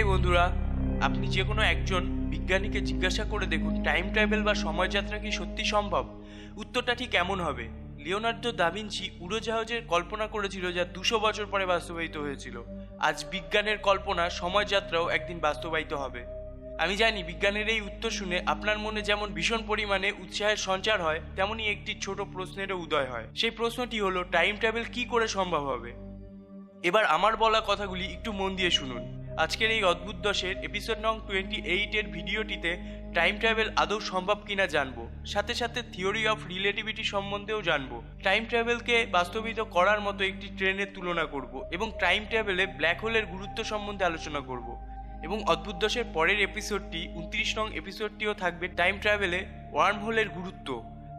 এই বন্ধুরা, আপনি যে কোনো একজন বিজ্ঞানীকে জিজ্ঞাসা করে দেখুন টাইম ট্রাভেল বা সময়যাত্রা কি সত্যি সম্ভব। উত্তরটা ঠিক এমন হবে। লিওনার্দো দা ভিঞ্চি উড়োজাহাজের কল্পনা করেছিল যা 200 বছর পরে বাস্তবায়িত হয়েছিল। আজ বিজ্ঞানের কল্পনা সময়যাত্রাও একদিন বাস্তবায়িত হবে। আমি জানি বিজ্ঞানের এই উত্তর শুনে আপনার মনে যেমন ভীষণ পরিমাণে উৎসাহের সঞ্চার হয়, তেমনই একটি ছোট প্রশ্নেরও উদয় হয়। সেই প্রশ্নটি হলো, টাইম ট্রাভেল কি করে সম্ভব হবে। এবার আমার বলা কথাগুলি একটু মন দিয়ে শুনুন। আজকের এই অদ্ভুত দশের এপিসোড নং 28 ভিডিওটিতে টাইম ট্রাভেল আদৌ সম্ভব কিনা জানবো, সাথে সাথে থিওরি অফ রিলেটিভিটি সম্বন্ধেও জানবো। টাইম ট্রাভেলকে বাস্তবিত করার মতো একটি ট্রেনের তুলনা করব এবং টাইম ট্রাভেলে ব্ল্যাক হোলের গুরুত্ব সম্বন্ধে আলোচনা করব। এবং অদ্ভুত দশের পরের এপিসোডটি 29 নং এপিসোডটিও থাকবে টাইম ট্রাভেলে ওয়ার্ম হোলের গুরুত্ব।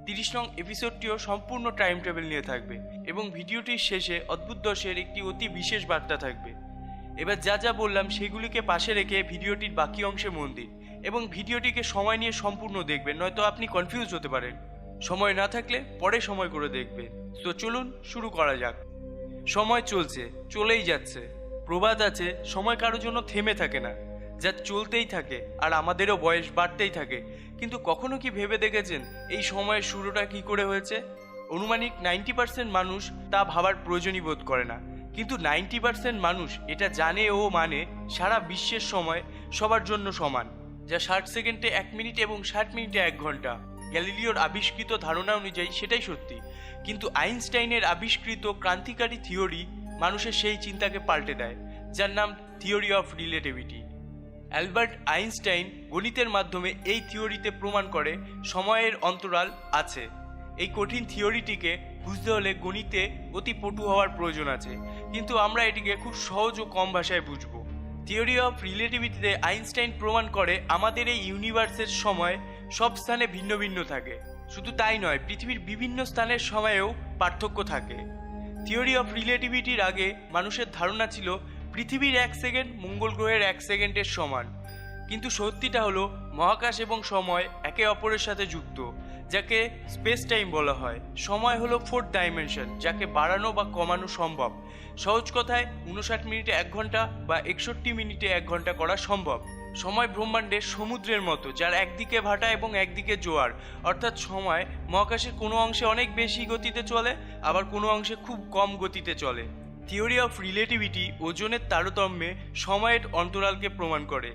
30 নং এপিসোডটিও সম্পূর্ণ টাইম ট্রাভেল নিয়ে থাকবে এবং ভিডিওটির শেষে অদ্ভুত দশের একটি অতি বিশেষ বার্তা থাকবে। এবার যা যা বললাম সেগুলিকে পাশে রেখে ভিডিওটির বাকি অংশে মন দিন এবং ভিডিওটিকে সময় নিয়ে সম্পূর্ণ দেখবেন, নয়তো আপনি কনফিউজ হতে পারেন। সময় না থাকলে পরে সময় করে দেখবেন। তো চলুন শুরু করা যাক। সময় চলছে, চলেই যাচ্ছে। প্রবাদ আছে, সময় কারোর জন্য থেমে থাকে না, যা চলতেই থাকে আর আমাদেরও বয়স বাড়তেই থাকে। কিন্তু কখনো কি ভেবে দেখেছেন এই সময়ের শুরুটা কি করে হয়েছে? অনুমানিক 90% মানুষ তা ভাবার প্রয়োজনই বোধ করে না, কিন্তু 90% মানুষ এটা জানে ও মানে সারা বিশ্বের সময় সবার জন্য সমান, যা 60 সেকেন্ডে 1 মিনিট এবং 60 মিনিটে 1 ঘন্টা। গ্যালিলিওর আবিষ্কৃত ধারণা অনুযায়ী সেটাই সত্যি, কিন্তু আইনস্টাইনের আবিষ্কৃত ক্রান্তিকারী থিওরি মানুষের সেই চিন্তাকে পাল্টে দেয়, যার নাম theory of relativity. Albert Einstein গণিতের মাধ্যমে এই থিওরিতে প্রমাণ করে সময়ের অন্তরাল আছে। এই কঠিন থিওরিটিকে বুঝতে হলে গণিতে অতি পটু হওয়ার প্রয়োজন আছে, কিন্তু আমরা এটিকে খুব সহজ ও কম ভাষায় বুঝব। থিওরি অফ রিলেটিভিটিতে আইনস্টাইন প্রমাণ করে আমাদের এই ইউনিভার্সের সময় সব স্থানে ভিন্ন ভিন্ন থাকে। শুধু তাই নয়, পৃথিবীর বিভিন্ন স্থানের সময়েও পার্থক্য থাকে। থিওরি অফ রিলেটিভিটির আগে মানুষের ধারণা ছিল পৃথিবীর 1 সেকেন্ড মঙ্গল গ্রহের 1 সেকেন্ডের সমান, কিন্তু সত্যিটা হলো মহাকাশ এবং সময় একে অপরের সাথে যুক্ত, যাকে স্পেস টাইম বলা হয়। সময় হলো 4th ডাইমেনশন, যাকে বাড়ানো বা কমানো সম্ভব। সহজ কথায় 59 মিনিটে 1 ঘন্টা বা 61 মিনিটে 1 ঘন্টা করা সম্ভব। সময় ব্রহ্মাণ্ডের সমুদ্রের মতো, যার একদিকে ভাটা এবং একদিকে জোয়ার, অর্থাৎ সময় মহাকাশের কোনো অংশে অনেক বেশি গতিতে চলে, আবার কোনো অংশে খুব কম গতিতে চলে। থিওরি অফ রিলেটিভিটি ওজনের তারতম্যে সময়ের অন্তরালকে প্রমাণ করে।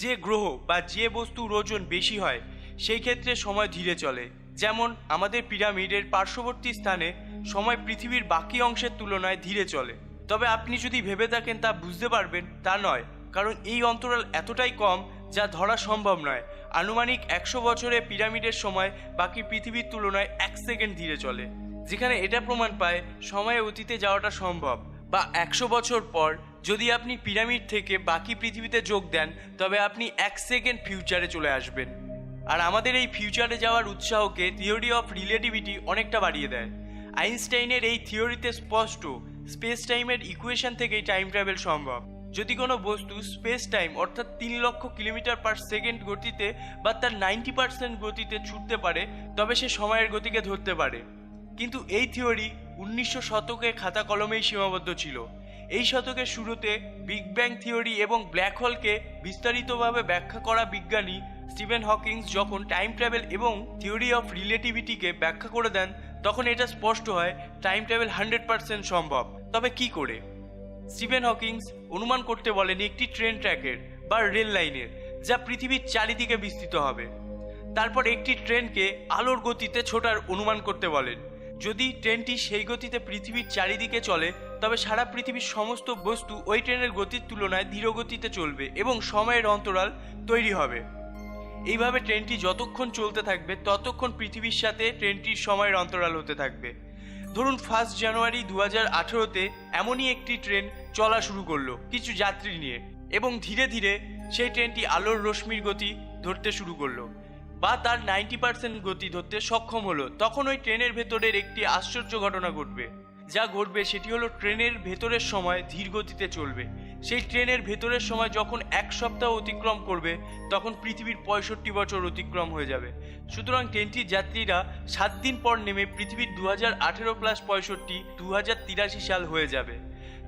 যে গ্রহ বা যে বস্তুর ওজন বেশি হয় সেই ক্ষেত্রে সময় ধীরে চলে। যেমন আমাদের পিরামিডের পার্শ্ববর্তী স্থানে সময় পৃথিবীর বাকি অংশের তুলনায় ধীরে চলে। তবে আপনি যদি ভেবে থাকেন তা বুঝতে পারবেন, তা নয়, কারণ এই অন্তরাল এতটাই কম যা ধরা সম্ভব নয়। আনুমানিক 100 বছরে পিরামিডের সময় বাকি পৃথিবীর তুলনায় 1 সেকেন্ড ধীরে চলে, যেখানে এটা প্রমাণ পায় সময়ে অতীতে যাওয়াটা সম্ভব। বা 100 বছর পর যদি আপনি পিরামিড থেকে বাকি পৃথিবীতে যোগ দেন, তবে আপনি 1 সেকেন্ড ফিউচারে চলে আসবেন। আর আমাদের এই ফিউচারে যাওয়ার উৎসাহকে থিওরি অফ রিলেটিভিটি অনেকটা বাড়িয়ে দেয়। আইনস্টাইনের এই থিওরিতে স্পষ্ট স্পেস টাইমের ইকুয়েশন থেকেই টাইম ট্রাভেল সম্ভব। যদি কোনো বস্তু স্পেস টাইম অর্থাৎ 3 লক্ষ কিলোমিটার পার সেকেন্ড গতিতে বা তার 90% গতিতে ছুটতে পারে, তবে সে সময়ের গতিকে ধরতে পারে। কিন্তু এই থিওরি 1900 শতকে খাতা কলমেই সীমাবদ্ধ ছিল। এই শতকের শুরুতে বিগ ব্যাং থিওরি এবং ব্ল্যাক হোলকে বিস্তারিতভাবে ব্যাখ্যা করা বিজ্ঞানী স্টিফেন হকিংস যখন টাইম ট্রাভেল এবং থিওরি অফ রিলেটিভিটিকে ব্যাখ্যা করে দেন, তখন এটা স্পষ্ট হয় টাইম ট্রাভেল 100% সম্ভব। তবে কি করে? স্টিফেন হকিংস অনুমান করতে বলেন একটি ট্রেন ট্র্যাকের বা রেল লাইনের, যা পৃথিবীর চারিদিকে বিস্তৃত হবে। তারপর একটি ট্রেনকে আলোর গতিতে ছোটার অনুমান করতে বলেন। যদি ট্রেনটি সেই গতিতে পৃথিবীর চারিদিকে চলে, তবে সারা পৃথিবীর সমস্ত বস্তু ওই ট্রেনের গতির তুলনায় ধীর গতিতে চলবে এবং সময়ের অন্তরাল তৈরি হবে। এইভাবে ট্রেনটি যতক্ষণ চলতে থাকবে ততক্ষণ পৃথিবীর সাথে ট্রেনটির সময়ের অন্তরাল হতে থাকবে। ধরুন 1 জানুয়ারি 2018-তে এমনই একটি ট্রেন চলা শুরু করলো কিছু যাত্রী নিয়ে, এবং ধীরে ধীরে সেই ট্রেনটি আলোর রশ্মির গতি ধরতে শুরু করলো বা তার 90% গতি ধরতে সক্ষম হলো। তখন ওই ট্রেনের ভেতরের একটি আশ্চর্য ঘটনা ঘটবে। যা ঘটবে সেটি হলো ট্রেনের ভেতরের সময় ধীর গতিতে চলবে। সেই ট্রেনের ভেতরের সময় যখন 1 সপ্তাহ অতিক্রম করবে, তখন পৃথিবীর 65 বছর অতিক্রম হয়ে যাবে। সুতরাং ট্রেনটির যাত্রীরা 7 দিন পর নেমে পৃথিবীর 2018 + 65 2083 সাল হয়ে যাবে।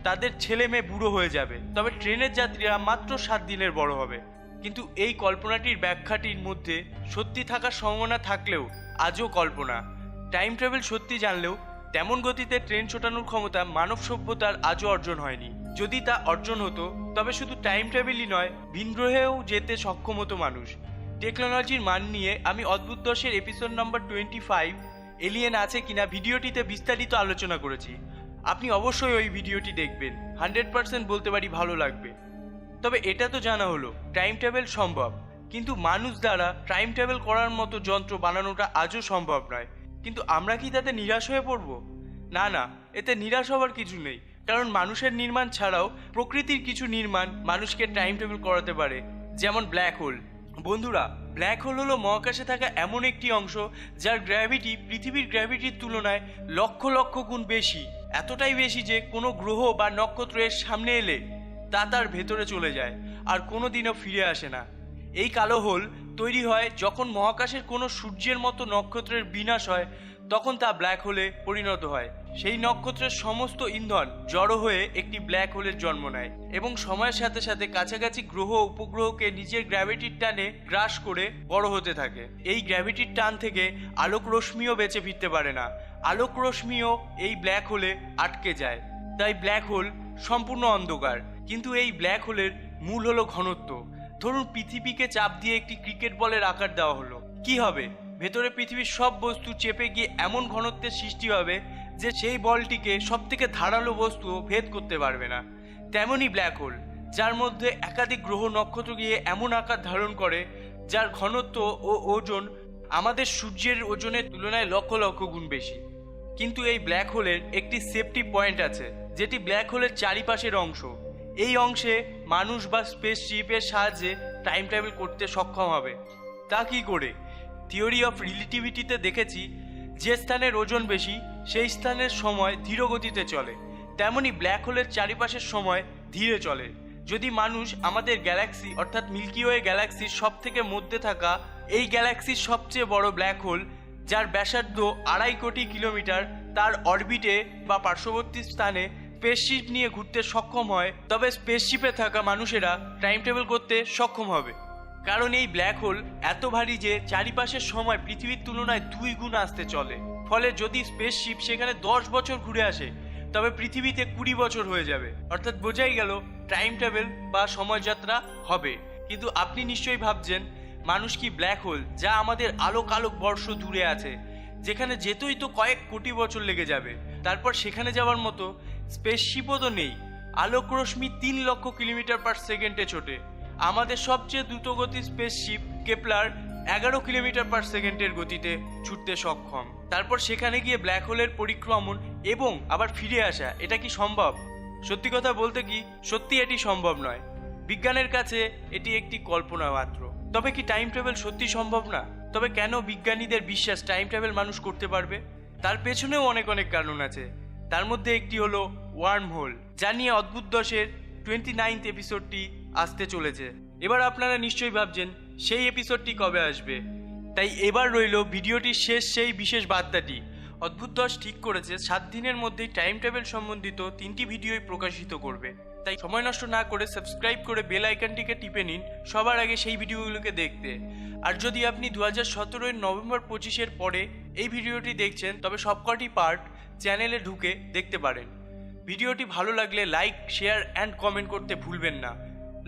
তাদের ছেলে মেয়ে বুড়ো হয়ে যাবে, তবে ট্রেনের যাত্রীরা মাত্র 7 দিনের বড় হবে। কিন্তু এই কল্পনাটির ব্যাখ্যাটির মধ্যে সত্যি থাকার সম্ভাবনা থাকলেও আজও কল্পনা। টাইম ট্রাভেল সত্যি জানলেও তেমন গতিতে ট্রেন ছোটানোর ক্ষমতা মানব সভ্যতার আজও অর্জন হয়নি। যদি তা অর্জন হতো তবে শুধু টাইম ট্রাভেলই নয়, ভিন গ্রহেও যেতে সক্ষম হতো মানুষ। টেকনোলজির মান নিয়ে আমি অদ্ভুত দশের এপিসোড নম্বর 25 এলিয়েন আছে কিনা ভিডিওটিতে বিস্তারিত আলোচনা করেছি। আপনি অবশ্যই ওই ভিডিওটি দেখবেন, 100% বলতে পারি ভালো লাগবে। তবে এটা তো জানা হলো টাইম ট্রাভেল সম্ভব, কিন্তু মানুষ দ্বারা টাইম ট্রাভেল করার মতো যন্ত্র বানানোটা আজও সম্ভব নয়। কিন্তু আমরা কি তাতে নিরাশ হয়ে পড়ব? না না, এতে নিরাশ হবার কিছু নেই, কারণ মানুষের নির্মাণ ছাড়াও প্রকৃতির কিছু নির্মাণ মানুষকে টাইম ট্রাভেল করাতে পারে, যেমন ব্ল্যাক হোল। বন্ধুরা, ব্ল্যাক হোল হলো মহাকাশে থাকা এমন একটি অংশ যার গ্র্যাভিটি পৃথিবীর গ্র্যাভিটির তুলনায় লক্ষ লক্ষ গুণ বেশি, এতটাই বেশি যে কোনো গ্রহ বা নক্ষত্র এর সামনে এলে তা তার ভেতরে চলে যায় আর কোনো দিনও ফিরে আসে না। এই কালো হোল তৈরি হয় যখন মহাকাশের কোনো সূর্যের মতো নক্ষত্রের বিনাশ হয়, তখন তা ব্ল্যাক হোলে পরিণত হয়। সেই নক্ষত্রের সমস্ত ইন্ধন জড়ো হয়ে একটি ব্ল্যাক হোলের জন্ম নেয় এবং সময়ের সাথে সাথে কাছাকাছি গ্রহ উপগ্রহকে নিজের গ্র্যাভিটির টানে গ্রাস করে বড় হতে থাকে। এই গ্র্যাভিটির টান থেকে আলোক রশ্মিও বেঁচে ফিরতে পারে না, আলোক রশ্মিও এই ব্ল্যাক হোলে আটকে যায়। তাই ব্ল্যাক হোল সম্পূর্ণ অন্ধকার। কিন্তু এই ব্ল্যাক হোলের মূল হলো ঘনত্ব। ধরুন পৃথিবীকে চাপ দিয়ে একটি ক্রিকেট বলের আকার দেওয়া হলো, কি হবে? ভেতরে পৃথিবীর সব বস্তু চেপে গিয়ে এমন ঘনত্বের সৃষ্টি হবে যে সেই বলটিকে সব থেকে ধারালো বস্তুও ভেদ করতে পারবে না। তেমনই ব্ল্যাক হোল, যার মধ্যে একাধিক গ্রহ নক্ষত্র গিয়ে এমন আকার ধারণ করে যার ঘনত্ব ও ওজন আমাদের সূর্যের ওজনের তুলনায় লক্ষ লক্ষ গুণ বেশি। কিন্তু এই ব্ল্যাক হোলের একটি সেফটি পয়েন্ট আছে, যেটি ব্ল্যাক হোলের চারিপাশের অংশ। এই অংশে মানুষ বা স্পেসশিপের সাহায্যে টাইম ট্রাভেল করতে সক্ষম হবে। তা কি করে? থিওরি অফ রিলেটিভিটিতে দেখেছি, যে স্থানের ওজন বেশি সেই স্থানের সময় ধীর গতিতে চলে, তেমনি ব্ল্যাক হোলের চারিপাশের সময় ধীরে চলে। যদি মানুষ আমাদের গ্যালাক্সি অর্থাৎ মিল্কি ওয়ে গ্যালাক্সির সব থেকে মধ্যে থাকা এই গ্যালাক্সির সবচেয়ে বড় ব্ল্যাক হোল, যার ব্যাসার্ধ 2.5 কোটি কিলোমিটার, তার অরবিটে বা পার্শ্ববর্তী স্থানে স্পেসশিপ নিয়ে ঘুরতে সক্ষম হয়, তবে স্পেসশিপে থাকা মানুষেরা টাইম ট্রাভেল করতে সক্ষম হবে। কারণ এই ব্ল্যাক হোল এত ভারী যে চারিপাশের সময় পৃথিবীর তুলনায় 2 গুণ আসতে চলে। ফলে যদি স্পেসশিপ সেখানে 10 বছর ঘুরে আসে, তবে পৃথিবীতে 20 বছর হয়ে যাবে। অর্থাৎ বোঝাই গেল টাইম ট্রাভেল বা সময়যাত্রা হবে। কিন্তু আপনি নিশ্চয়ই ভাবছেন, মানুষ কি ব্ল্যাক হোল, যা আমাদের আলোক বর্ষ দূরে আছে, যেখানে যেতেই তো কয়েক কোটি বছর লেগে যাবে, তারপর সেখানে যাওয়ার মতো স্পেসশিপও তো নেই। আলোক রশ্মি 3 লক্ষ কিলোমিটার পার সেকেন্ডে ছোটে। আমাদের সবচেয়ে দ্রুতগতি স্পেসশিপ কেপলার 11 কিলোমিটার পার সেকেন্ডের গতিতে ছুটতে সক্ষম। তারপর সেখানে গিয়ে ব্ল্যাক হোলের পরিক্রমণ এবং আবার ফিরে আসা, এটা কি সম্ভব? সত্যি কথা বলতে কি, সত্যি এটি সম্ভব নয়। বিজ্ঞানের কাছে এটি একটি কল্পনা মাত্র। তবে কি টাইম ট্রাভেল সত্যি সম্ভব না? তবে কেন বিজ্ঞানীদের বিশ্বাস টাইম ট্রাভেল মানুষ করতে পারবে? তার পেছনেও অনেক কারণ আছে। তার মধ্যে একটি হলো ওয়ার্ম হোল, যা নিয়ে অদ্ভুত দশের 29 এপিসোডটি আসতে চলেছে। এবার আপনারা নিশ্চয়ই ভাবছেন সেই এপিসোডটি কবে আসবে। তাই এবার রইল ভিডিওটির শেষ সেই বিশেষ বার্তাটি। অদ্ভুত দশ ঠিক করেছে 7 দিনের মধ্যেই টাইম ট্রাভেল সম্বন্ধিত 3টি ভিডিওই প্রকাশিত করবে। তাই সময় নষ্ট না করে সাবস্ক্রাইব করে বেল আইকনটিকে টিপে নিন সবার আগে সেই ভিডিওগুলোকে দেখতে। আর যদি আপনি 2017 নভেম্বর 25 পরে এই ভিডিওটি দেখছেন, তবে সবকটি পার্ট চ্যানেলে ঢুকে দেখতে পারেন। ভিডিওটি ভালো লাগলে লাইক, শেয়ার অ্যান্ড কমেন্ট করতে ভুলবেন না।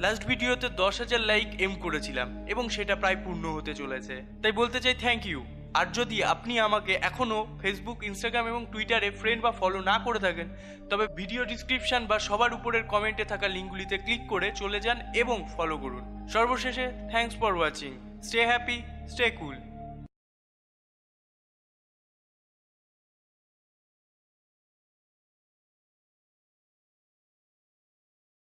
লাস্ট ভিডিওতে 10,000 লাইক এম করেছিলাম এবং সেটা প্রায় পূর্ণ হতে চলেছে। তাই বলতে চাই থ্যাংক ইউ। আর যদি আপনি আমাকে এখনও ফেসবুক, ইনস্টাগ্রাম এবং টুইটারে ফ্রেন্ড বা ফলো না করে থাকেন, তবে ভিডিও ডিসক্রিপশন বা সবার উপরের কমেন্টে থাকা লিঙ্কগুলিতে ক্লিক করে চলে যান এবং ফলো করুন। সর্বশেষে thanks for watching. Stay happy, stay cool.